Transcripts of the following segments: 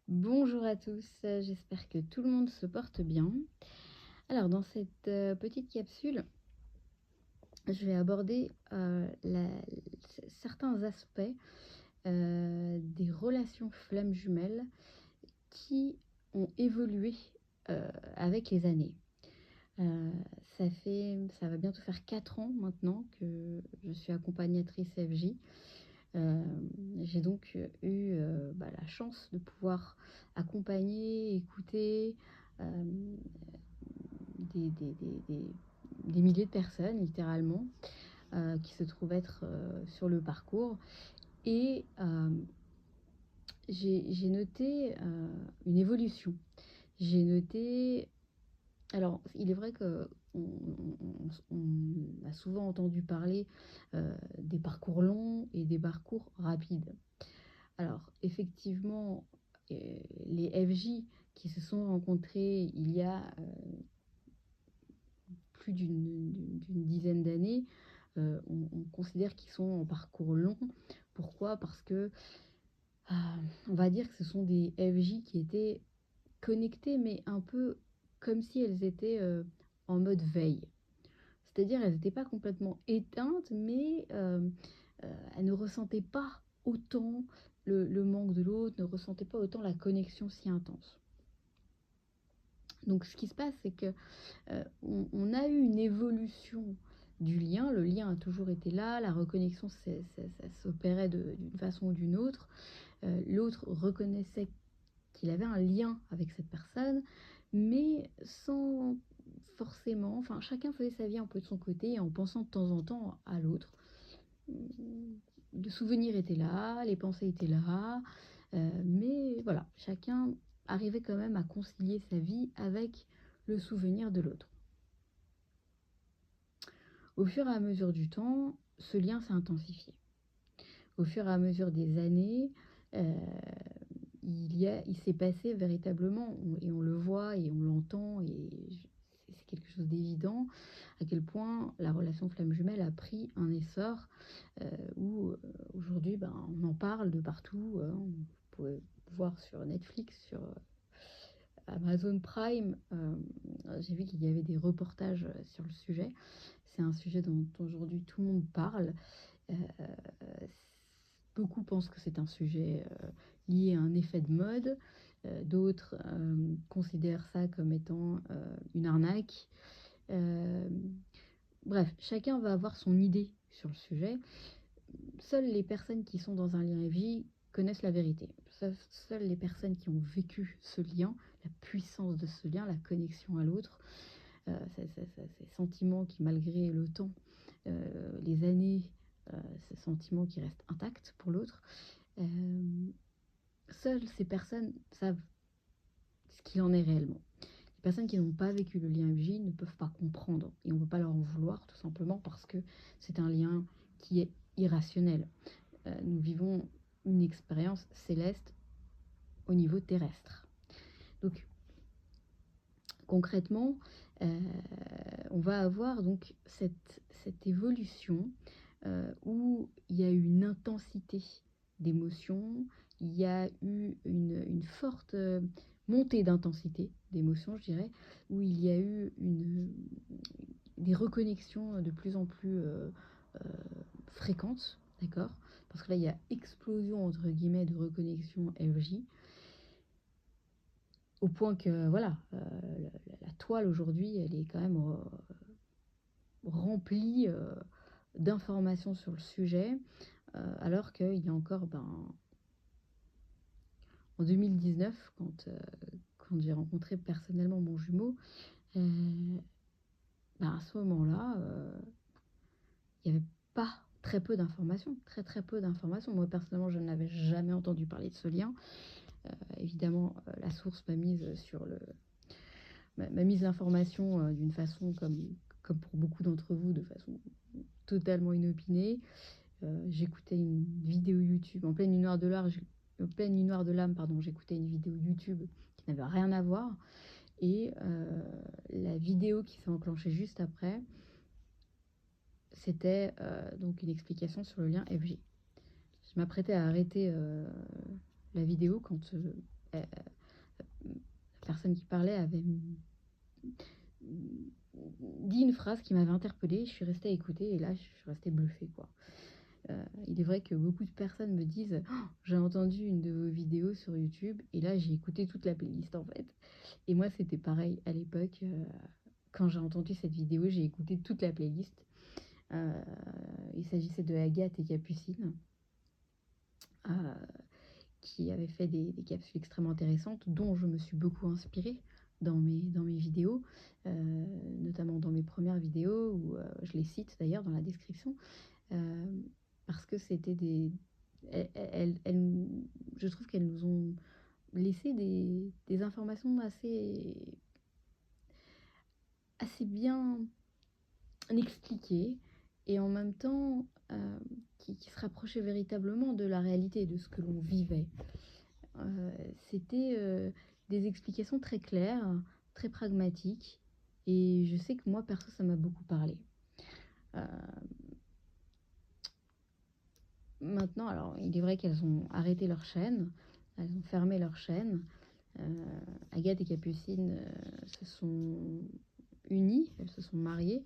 Bonjour à tous, j'espère que tout le monde se porte bien. Alors dans cette petite capsule, je vais aborder certains aspects des relations flammes jumelles qui ont évolué avec les années. Euh, ça va bientôt faire 4 ans maintenant que je suis accompagnatrice FJ. Euh, j'ai donc eu la chance de pouvoir accompagner, écouter euh, des milliers de personnes, littéralement, qui se trouvent être sur le parcours. Et j'ai noté une évolution. J'ai noté... Alors, il est vrai que on a souvent entendu parler des parcours longs et des parcours rapides. Alors, effectivement, les FJ qui se sont rencontrés il y a plus d'une dizaine d'années, on considère qu'ils sont en parcours long. Pourquoi? Parce que euh, on va dire que ce sont des FJ qui étaient connectées, mais un peu comme si elles étaient en mode veille. C'est-à-dire, elles n'étaient pas complètement éteintes, mais elles ne ressentaient pas autant le manque de l'autre, ne ressentaient pas autant la connexion si intense. Donc, ce qui se passe, c'est que on a eu une évolution du lien. Le lien a toujours été là, la reconnexion, ça s'opérait d'une façon ou d'une autre. L'autre reconnaissait qu'il avait un lien avec cette personne, mais sans forcément, enfin chacun faisait sa vie un peu de son côté en pensant de temps en temps à l'autre. Le souvenir était là, les pensées étaient là, mais voilà, chacun arrivait quand même à concilier sa vie avec le souvenir de l'autre. Au fur et à mesure du temps, ce lien s'est intensifié. Au fur et à mesure des années, euh, il s'est passé véritablement, et on le voit et on l'entend, et c'est quelque chose d'évident, à quel point la relation flamme jumelle a pris un essor où aujourd'hui on en parle de partout. Vous pouvez voir sur Netflix, sur Amazon Prime, j'ai vu qu'il y avait des reportages sur le sujet. C'est un sujet dont aujourd'hui tout le monde parle. Euh, Beaucoup pensent que c'est un sujet lié à un effet de mode. D'autres considèrent ça comme étant une arnaque. Euh, Bref, chacun va avoir son idée sur le sujet. Seules les personnes qui sont dans un lien FJ connaissent la vérité. Seules les personnes qui ont vécu ce lien, la puissance de ce lien, la connexion à l'autre, ces sentiments qui, malgré le temps, les années, ces sentiments qui restent intacts pour l'autre, euh, seules ces personnes savent ce qu'il en est réellement. Les personnes qui n'ont pas vécu le lien FJ ne peuvent pas comprendre et on ne peut pas leur en vouloir tout simplement parce que c'est un lien qui est irrationnel. Nous vivons une expérience céleste au niveau terrestre. Donc concrètement, euh, on va avoir donc cette évolution où il y a eu une intensité d'émotions, il y a eu une forte montée d'intensité d'émotions, je dirais, où il y a eu des reconnexions de plus en plus fréquentes, d'accord? Parce que là, il y a explosion, entre guillemets, de reconnexion FJ, au point que, voilà, la toile aujourd'hui, elle est quand même remplie d'informations sur le sujet, alors qu'il y a encore, en 2019, quand j'ai rencontré personnellement mon jumeau, à ce moment-là, il n'y avait pas très peu d'informations, très très peu d'informations. Moi personnellement, je n'avais jamais entendu parler de ce lien. Évidemment, la source m'a mise l'information d'une façon comme pour beaucoup d'entre vous, de façon totalement inopinée. J'écoutais une vidéo YouTube en pleine nuit noire de l'âme, pardon, j'écoutais une vidéo YouTube qui n'avait rien à voir. Et la vidéo qui s'est enclenchée juste après, c'était donc une explication sur le lien FJ. Je m'apprêtais à arrêter la vidéo quand la personne qui parlait avait dit une phrase qui m'avait interpellée. Je suis restée à écouter et là, je suis restée bluffée, quoi. Il est vrai que beaucoup de personnes me disent: «Oh, j'ai entendu une de vos vidéos sur YouTube» et là, j'ai écouté toute la playlist, en fait. Et moi, c'était pareil à l'époque, quand j'ai entendu cette vidéo, j'ai écouté toute la playlist. Heu, il s'agissait de Agathe et Capucine, heu, qui avaient fait des capsules extrêmement intéressantes, dont je me suis beaucoup inspirée dans mes vidéos, notamment dans mes premières vidéos où, je les cite d'ailleurs dans la description, parce que c'était des elles je trouve qu'elles nous ont laissé des informations assez bien expliquées et en même temps, qui se rapprochaient véritablement de la réalité, de ce que l'on vivait. C'était, des explications très claires, très pragmatiques et je sais que moi perso ça m'a beaucoup parlé. Heu, Maintenant alors il est vrai qu'elles ont arrêté leur chaîne, elles ont fermé leur chaîne. Heu, Agathe et Capucine, se sont unies, elles se sont mariées,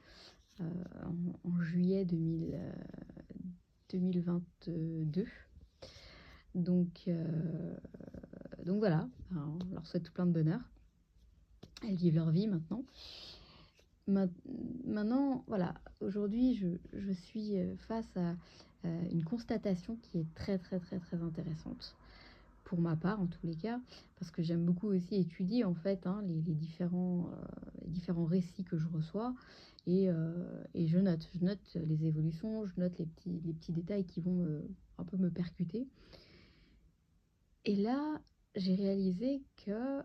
heu, en juillet 2022. Donc, donc voilà, alors on leur souhaite tout plein de bonheur. Elles vivent leur vie maintenant. Maint Maintenant, voilà, aujourd'hui, je suis, face à, une constatation qui est très, très, très, très intéressante. Pour ma part, en tous les cas, parce que j'aime beaucoup aussi étudier, en fait, hein, les différents récits que je reçois et je note les évolutions, je note les petits détails qui vont un peu me percuter et là, j'ai réalisé que,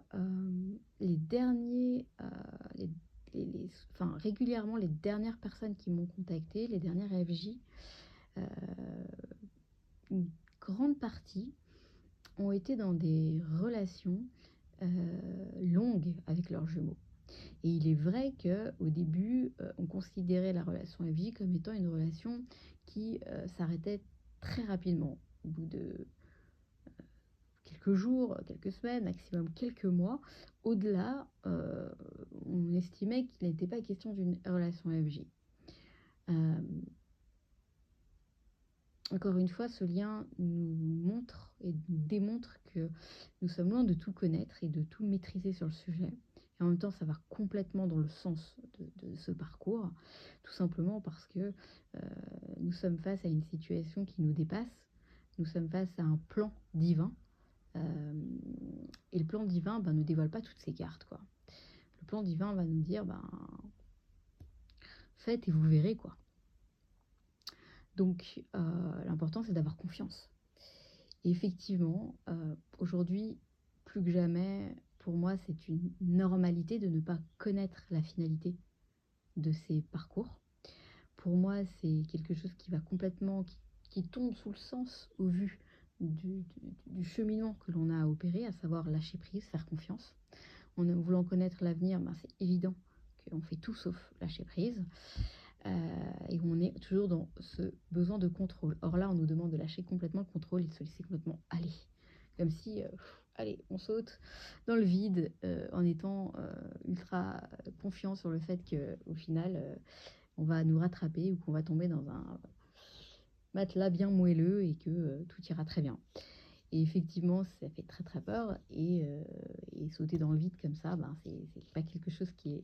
les derniers, enfin, régulièrement, les dernières personnes qui m'ont contactée, les dernières FJ, heu, une grande partie ont été dans des relations, heu, longues avec leurs jumeaux. Et il est vrai qu'au début, on considérait la relation FJ comme étant une relation qui, s'arrêtait très rapidement. Au bout de quelques jours, quelques semaines, maximum quelques mois. Au-delà, on estimait qu'il n'était pas question d'une relation FJ. Hem, Encore une fois, ce lien nous montre et nous démontre que nous sommes loin de tout connaître et de tout maîtriser sur le sujet. Et en même temps, ça va complètement dans le sens de ce parcours, tout simplement parce que nous sommes face à une situation qui nous dépasse. Nous sommes face à un plan divin. Et le plan divin, ben, ne dévoile pas toutes ses cartes, quoi. Le plan divin va nous dire, ben, faites et vous verrez, quoi. Donc, l'important, c'est d'avoir confiance. Et effectivement, aujourd'hui, plus que jamais, pour moi, c'est une normalité de ne pas connaître la finalité de ces parcours. Pour moi, c'est quelque chose qui va complètement, qui tombe sous le sens au vu du cheminement que l'on a à opérer, à savoir lâcher prise, faire confiance. En voulant connaître l'avenir, ben, c'est évident qu'on fait tout sauf lâcher prise. Et on est toujours dans ce besoin de contrôle. Or là, on nous demande de lâcher complètement le contrôle et de se laisser complètement aller. Comme si, allez, on saute dans le vide en étant ultra confiant sur le fait qu'au final, on va nous rattraper ou qu'on va tomber dans un matelas bien moelleux et que tout ira très bien. Et effectivement, ça fait très très peur et sauter dans le vide comme ça, ben, c'est pas quelque chose qui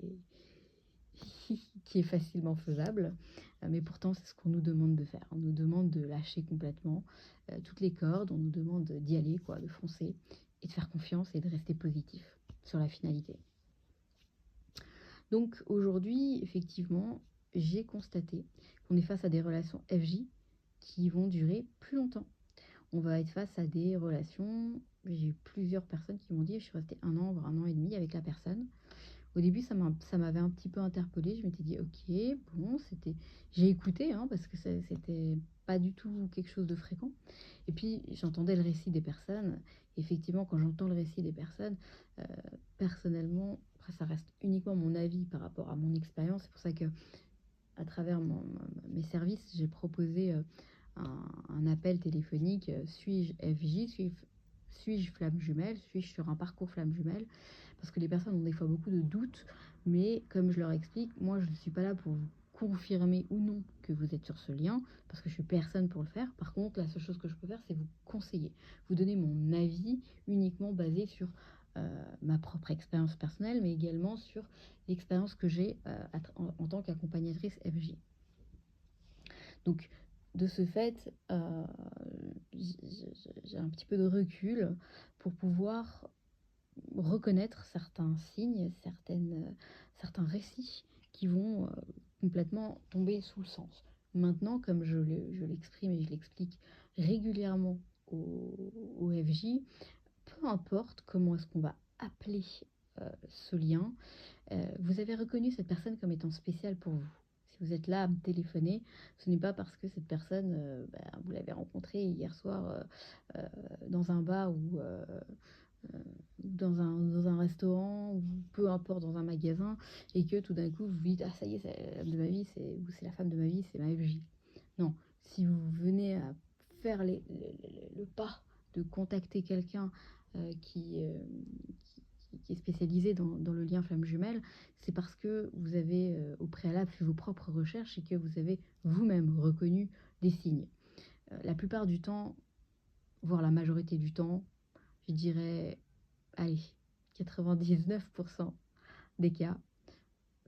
est facilement faisable, mais pourtant c'est ce qu'on nous demande de faire. On nous demande de lâcher complètement toutes les cordes, on nous demande d'y aller, quoi, de foncer et de faire confiance et de rester positif sur la finalité. Donc aujourd'hui, effectivement, j'ai constaté qu'on est face à des relations FJ qui vont durer plus longtemps. On va être face à des relations, j'ai eu plusieurs personnes qui m'ont dit: «Je suis restée 1 an, voire 1 an et demi avec la personne». Au début, ça m'avait un petit peu interpellée. Je m'étais dit: «OK, bon, c'était» j'ai écouté, hein, parce que c'était pas du tout quelque chose de fréquent et puis j'entendais le récit des personnes. Effectivement, quand j'entends le récit des personnes, heu, personnellement, après ça reste uniquement mon avis par rapport à mon expérience. C'est pour ça que à travers mes services, j'ai proposé, un appel téléphonique, «Suis-je FJ? suis-je flamme jumelle? Suis-je sur un parcours flamme jumelle? Parce que les personnes ont des fois beaucoup de doutes, mais comme je leur explique, moi je ne suis pas là pour vous confirmer ou non que vous êtes sur ce lien, parce que je suis personne pour le faire. Par contre, la seule chose que je peux faire, c'est vous conseiller, vous donner mon avis uniquement basé sur ma propre expérience personnelle, mais également sur l'expérience que j'ai en tant qu'accompagnatrice FJ. Donc, de ce fait, j'ai un petit peu de recul pour pouvoir reconnaître certains signes, certains récits qui vont complètement tomber sous le sens. Maintenant, comme je l'exprime et je l'explique régulièrement au FJ, peu importe comment est-ce qu'on va appeler ce lien, vous avez reconnu cette personne comme étant spéciale pour vous. Si vous êtes là à me téléphoner, ce n'est pas parce que cette personne, vous l'avez rencontrée hier soir dans un bar ou dans un restaurant ou peu importe dans un magasin et que tout d'un coup vous vous dites ah ça y est c'est la femme de ma vie c'est la femme de ma vie c'est ma FJ. Non, si vous venez à faire le pas de contacter quelqu'un qui est spécialisé dans le lien flamme jumelle, c'est parce que vous avez au préalable fait vos propres recherches et que vous avez vous-même reconnu des signes. La plupart du temps, voire la majorité du temps, je dirais, allez, 99% des cas,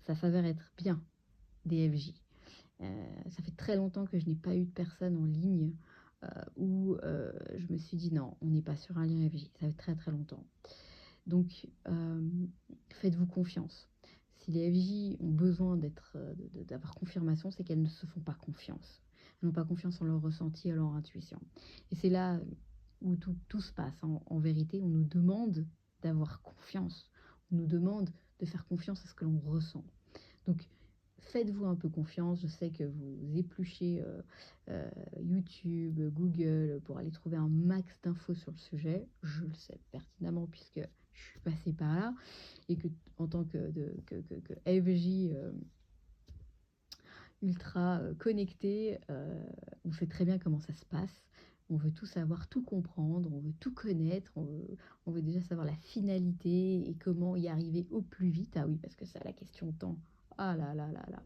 ça s'avère être bien des FJ. Ça fait très longtemps que je n'ai pas eu de personne en ligne où je me suis dit non, on n'est pas sur un lien FJ. Ça fait très très longtemps. Donc, faites-vous confiance. Si les FJ ont besoin d'avoir confirmation, c'est qu'elles ne se font pas confiance. Elles n'ont pas confiance en leur ressenti et en leur intuition. Et c'est là où tout se passe. En vérité, on nous demande d'avoir confiance. On nous demande de faire confiance à ce que l'on ressent. Donc, faites-vous un peu confiance. Je sais que vous épluchez YouTube, Google pour aller trouver un max d'infos sur le sujet. Je le sais pertinemment puisque je suis passée par là et que en tant que FJ ultra connecté, on sait très bien comment ça se passe. On veut tout savoir, tout comprendre, on veut tout connaître, on veut déjà savoir la finalité et comment y arriver au plus vite. Ah oui, parce que ça, la question temps. Ah là là là là.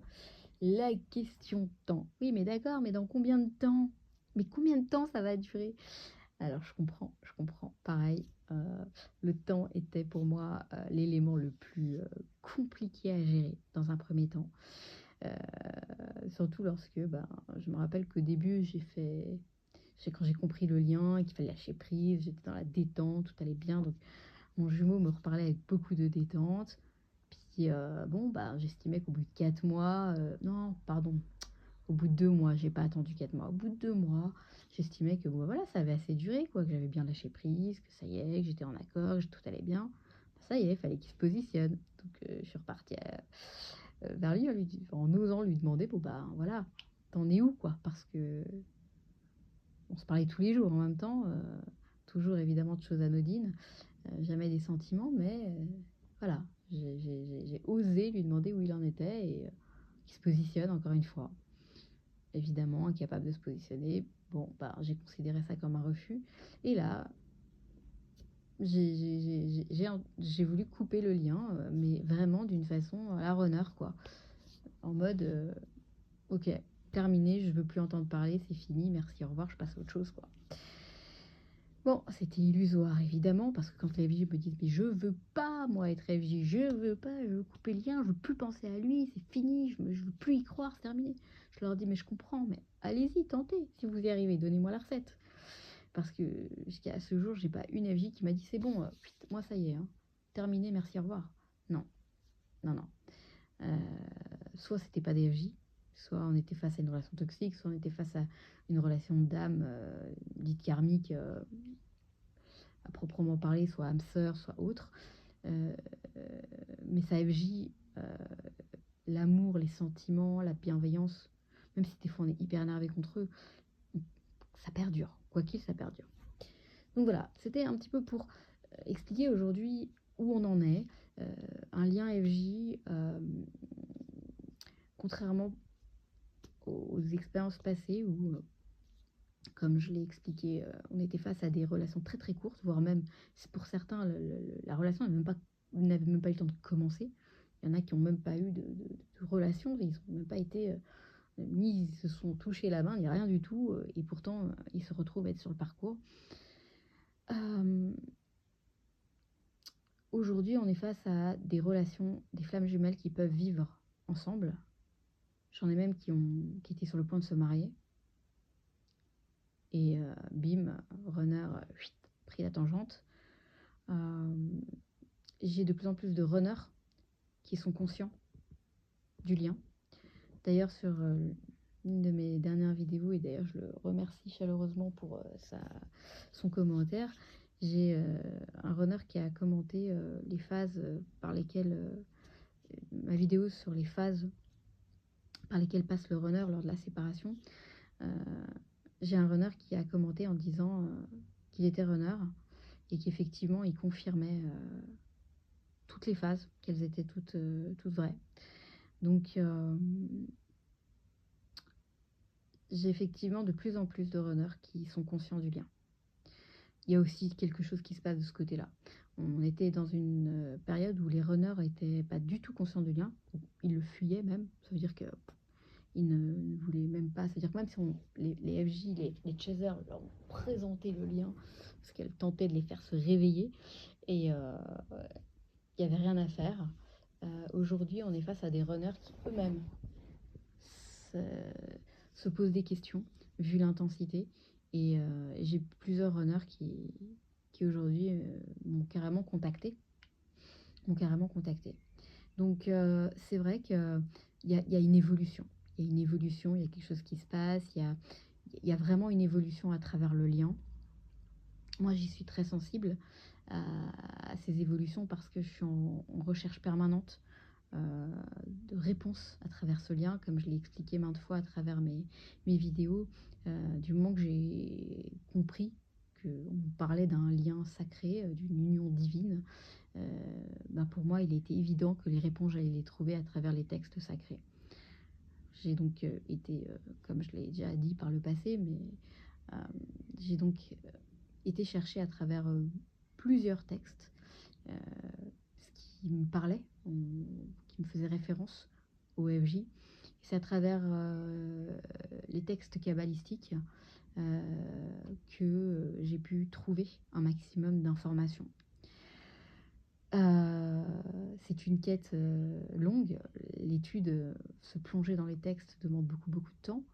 La question temps. Oui, mais d'accord, mais dans combien de temps? Mais combien de temps ça va durer? Alors, je comprends. Pareil, le temps était pour moi l'élément le plus compliqué à gérer dans un premier temps. Surtout lorsque, je me rappelle qu'au début, quand j'ai compris le lien, qu'il fallait lâcher prise, j'étais dans la détente, tout allait bien. Donc, mon jumeau me reparlait avec beaucoup de détente. Puis, j'estimais qu'au bout de 4 mois, non, pardon, au bout de 2 mois, j'ai pas attendu 4 mois. Au bout de 2 mois, j'estimais que voilà, ça avait assez duré, quoi, que j'avais bien lâché prise, que ça y est, que j'étais en accord, que tout allait bien. Ça y est, il fallait qu'il se positionne. Donc, je suis repartie vers lui en osant lui demander, voilà, t'en es où, quoi? Parce que on se parlait tous les jours en même temps, toujours évidemment de choses anodines, jamais des sentiments, mais voilà, j'ai osé lui demander où il en était et qu'il se positionne encore une fois. Évidemment, incapable de se positionner, j'ai considéré ça comme un refus. Et là, j'ai voulu couper le lien, mais vraiment d'une façon à la runner, quoi. En mode, ok, terminé, je veux plus entendre parler, c'est fini, merci, au revoir, je passe à autre chose, quoi. Bon, c'était illusoire, évidemment, parce que quand les FJ me disent, mais je veux pas, moi, être FJ, je veux pas, je veux couper le lien, je veux plus penser à lui, c'est fini, je veux plus y croire, c'est terminé. Je leur dis, mais je comprends, mais allez-y, tentez, si vous y arrivez, donnez-moi la recette. Parce que jusqu'à ce jour, j'ai pas une FJ qui m'a dit, c'est bon, moi, ça y est, hein, terminé, merci, au revoir. Non, non, non. Soit c'était pas des FJ, soit on était face à une relation toxique, soit on était face à une relation d'âme dite karmique à proprement parler, soit âme sœur, soit autre. Mais ça FJ, l'amour, les sentiments, la bienveillance, même si des fois on est hyper énervé contre eux, ça perdure. Quoi qu'il, ça perdure. Donc voilà, c'était un petit peu pour expliquer aujourd'hui où on en est. Un lien FJ, contrairement aux expériences passées où Comme je l'ai expliqué, on était face à des relations très, très courtes, voire même, pour certains, la relation n'avait même pas eu le temps de commencer. Il y en a qui ont même pas eu de relation, ils ont même pas été, ni ils se sont touchés la main, ni rien du tout, et pourtant, ils se retrouvent à être sur le parcours. Hem, Aujourd'hui, on est face à des relations, des flammes jumelles qui peuvent vivre ensemble. J'en ai même qui étaient sur le point de se marier et bim, runner, pris la tangente. Hem, j'ai de plus en plus de runners qui sont conscients du lien. D'ailleurs, sur une de mes dernières vidéos, et d'ailleurs je le remercie chaleureusement pour son commentaire, j'ai un runner qui a commenté les phases par lesquelles, ma vidéo sur les phases par lesquelles passe le runner lors de la séparation. Euh, j'ai un runner qui a commenté en disant qu'il était runner et qu'effectivement il confirmait toutes les phases, qu'elles étaient toutes vraies. Donc j'ai effectivement de plus en plus de runners qui sont conscients du lien. Il y a aussi quelque chose qui se passe de ce côté-là. On était dans une période où les runners n'étaient pas du tout conscients du lien, ils le fuyaient même, ça veut dire que ils ne voulaient même pas, c'est-à-dire que même si les FJ, les chasers leur ont présenté le lien, parce qu'elles tentaient de les faire se réveiller, et il n'y avait rien à faire. Aujourd'hui, on est face à des runners qui eux-mêmes se, se posent des questions, vu l'intensité, et j'ai plusieurs runners qui aujourd'hui m'ont carrément contacté. Donc c'est vrai qu'il y a une évolution. Il y a une évolution, il y a quelque chose qui se passe, il y a vraiment une évolution à travers le lien. Moi, j'y suis très sensible à ces évolutions parce que je suis en recherche permanente de réponses à travers ce lien, comme je l'ai expliqué maintes fois à travers mes vidéos. Du moment que j'ai compris qu'on parlait d'un lien sacré, d'une union divine, pour moi, il était évident que les réponses, j'allais les trouver à travers les textes sacrés. J'ai donc été, comme je l'ai déjà dit par le passé, mais euh, j'ai donc été chercher à travers plusieurs textes ce qui me parlait, qui me faisait référence au FJ. C'est à travers les textes kabbalistiques que j'ai pu trouver un maximum d'informations. C'est une quête longue. L'étude, se plonger dans les textes demande beaucoup, beaucoup de temps.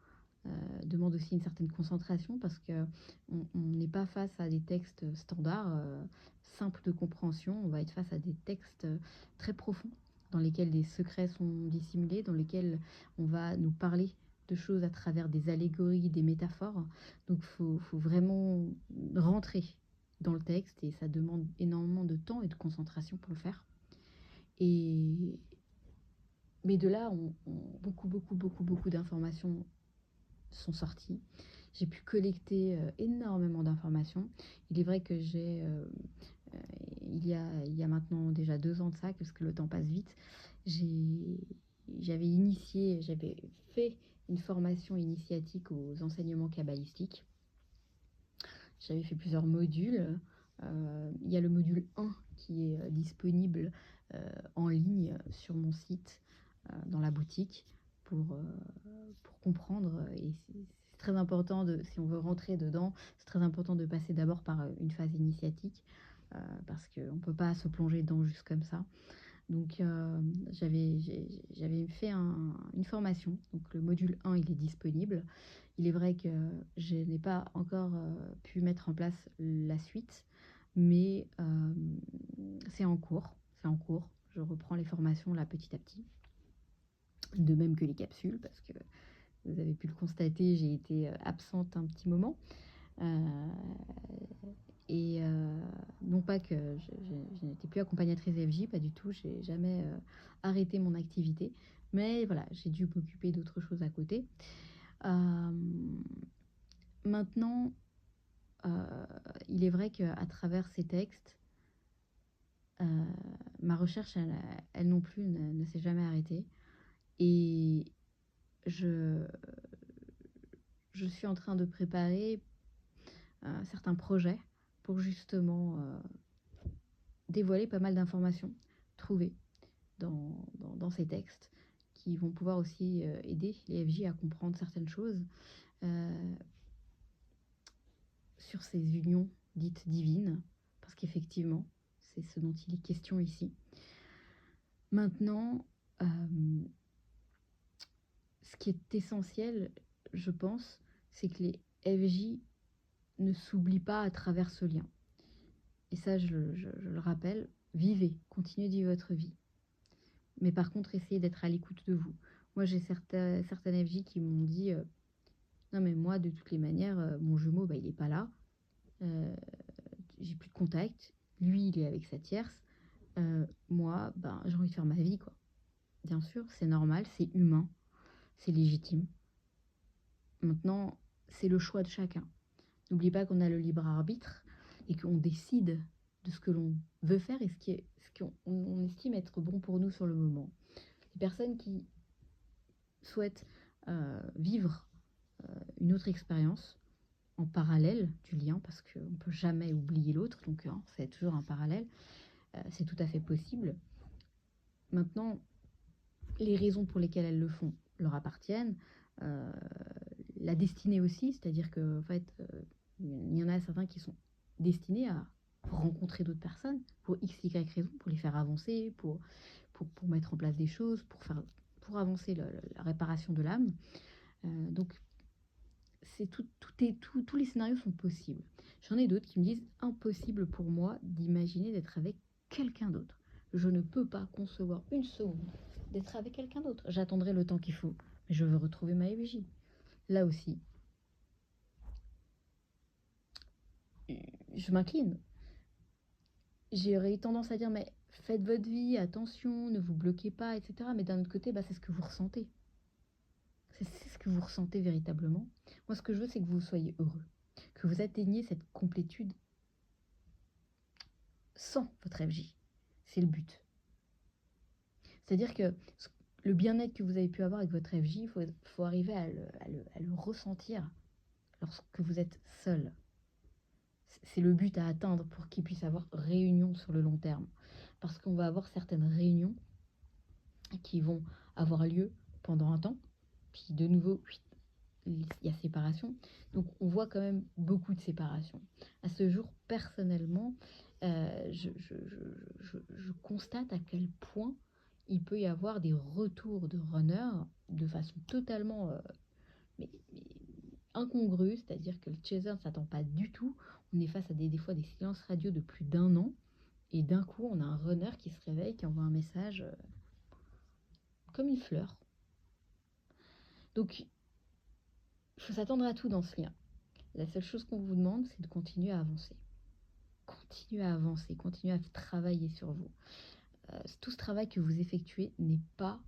Demande aussi une certaine concentration parce que on n'est pas face à des textes standards, simples de compréhension. On va être face à des textes très profonds dans lesquels des secrets sont dissimulés, dans lesquels on va nous parler de choses à travers des allégories, des métaphores. Donc faut vraiment rentrer dans le texte et ça demande énormément de temps et de concentration pour le faire. Et mais de là, beaucoup, beaucoup, beaucoup, beaucoup d'informations sont sorties. J'ai pu collecter énormément d'informations. Il est vrai que il y a maintenant déjà 2 ans de ça, parce que le temps passe vite, j'avais fait une formation initiatique aux enseignements kabbalistiques. J'avais fait plusieurs modules. Il y a le module 1 qui est disponible en ligne sur mon site, dans la boutique, pour comprendre. Et c'est très important, si on veut rentrer dedans, c'est très important de passer d'abord par une phase initiatique, parce qu'on ne peut pas se plonger dedans juste comme ça. Donc j'avais fait une formation, donc le module 1 il est disponible. Il est vrai que je n'ai pas encore pu mettre en place la suite, mais c'est en cours, Je reprends les formations là petit à petit, de même que les capsules, parce que vous avez pu le constater, j'ai été absente un petit moment. Et non pas que je n'étais plus accompagnatrice FJ, pas du tout, j'ai jamais arrêté mon activité, mais voilà, j'ai dû m'occuper d'autres choses à côté. Euh, Maintenant, il est vrai qu'à travers ces textes, euh, ma recherche, elle non plus, ne s'est jamais arrêtée. Et je suis en train de préparer certains projets pour justement dévoiler pas mal d'informations trouvées dans ces textes qui vont pouvoir aussi aider les FJ à comprendre certaines choses sur ces unions dites divines, parce qu'effectivement, c'est ce dont il est question ici. Maintenant, ce qui est essentiel, je pense, c'est que les FJ ne s'oublient pas à travers ce lien. Et ça, je le rappelle, vivez, continuez de vivre votre vie. Mais par contre, essayez d'être à l'écoute de vous. Moi, j'ai certaines FJ qui m'ont dit non, mais moi, de toutes les manières, mon jumeau, il n'est pas là. J'ai plus de contact. Lui, il est avec sa tierce. Moi, j'ai envie de faire ma vie, quoi. Bien sûr, c'est normal, c'est humain, c'est légitime. Maintenant, c'est le choix de chacun. N'oubliez pas qu'on a le libre arbitre et qu'on décide de ce que l'on veut faire et ce qu'on estime être bon pour nous sur le moment. Les personnes qui souhaitent vivre une autre expérience en parallèle du lien, parce qu'on ne peut jamais oublier l'autre, donc c'est toujours un parallèle, c'est tout à fait possible. Maintenant, les raisons pour lesquelles elles le font leur appartiennent, la destinée aussi, c'est-à-dire que en fait, il y en a certains qui sont destinés à rencontrer d'autres personnes pour x, y raison, pour les faire avancer, pour mettre en place des choses, pour avancer la réparation de l'âme. Donc, tous les scénarios sont possibles. J'en ai d'autres qui me disent impossible pour moi d'imaginer d'être avec quelqu'un d'autre. Je ne peux pas concevoir une seconde d'être avec quelqu'un d'autre. J'attendrai le temps qu'il faut, mais je veux retrouver ma FJ. Là aussi, je m'incline. J'aurais tendance à dire, mais faites votre vie, attention, ne vous bloquez pas, etc. Mais d'un autre côté, c'est ce que vous ressentez. C'est ce que vous ressentez véritablement. Moi, ce que je veux, c'est que vous soyez heureux, que vous atteigniez cette complétude sans votre FJ. C'est le but. C'est-à-dire que le bien-être que vous avez pu avoir avec votre FJ, il faut arriver à le ressentir lorsque vous êtes seul. C'est le but à atteindre pour qu'il puisse avoir réunion sur le long terme. Parce qu'on va avoir certaines réunions qui vont avoir lieu pendant un temps, puis de nouveau, il y a séparation. Donc on voit quand même beaucoup de séparation. À ce jour, personnellement, je constate à quel point il peut y avoir des retours de runners de façon totalement incongrue, c'est-à-dire que le chaser ne s'attend pas du tout. On est face à des fois des silences radio de plus d'1 an, et d'un coup on a un runner qui se réveille, qui envoie un message comme une fleur. Donc il faut s'attendre à tout dans ce lien. La seule chose qu'on vous demande, c'est de continuer à avancer. Continuez à avancer, continuez à travailler sur vous. Tout ce travail que vous effectuez n'est pas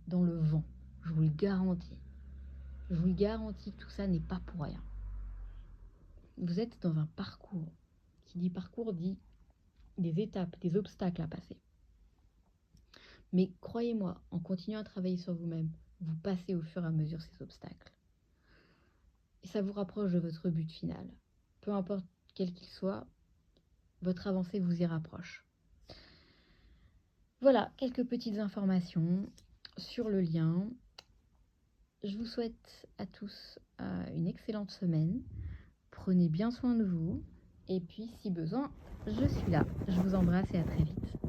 dans le vent, je vous le garantis. Je vous le garantis que tout ça n'est pas pour rien. Vous êtes dans un parcours. Qui dit parcours dit des étapes, des obstacles à passer. Mais croyez-moi, en continuant à travailler sur vous-même, vous passez au fur et à mesure ces obstacles. Et ça vous rapproche de votre but final. Peu importe quel qu'il soit, votre avancée vous y rapproche. Voilà, quelques petites informations sur le lien. Je vous souhaite à tous une excellente semaine. Prenez bien soin de vous. Et puis, si besoin, je suis là. Je vous embrasse et à très vite.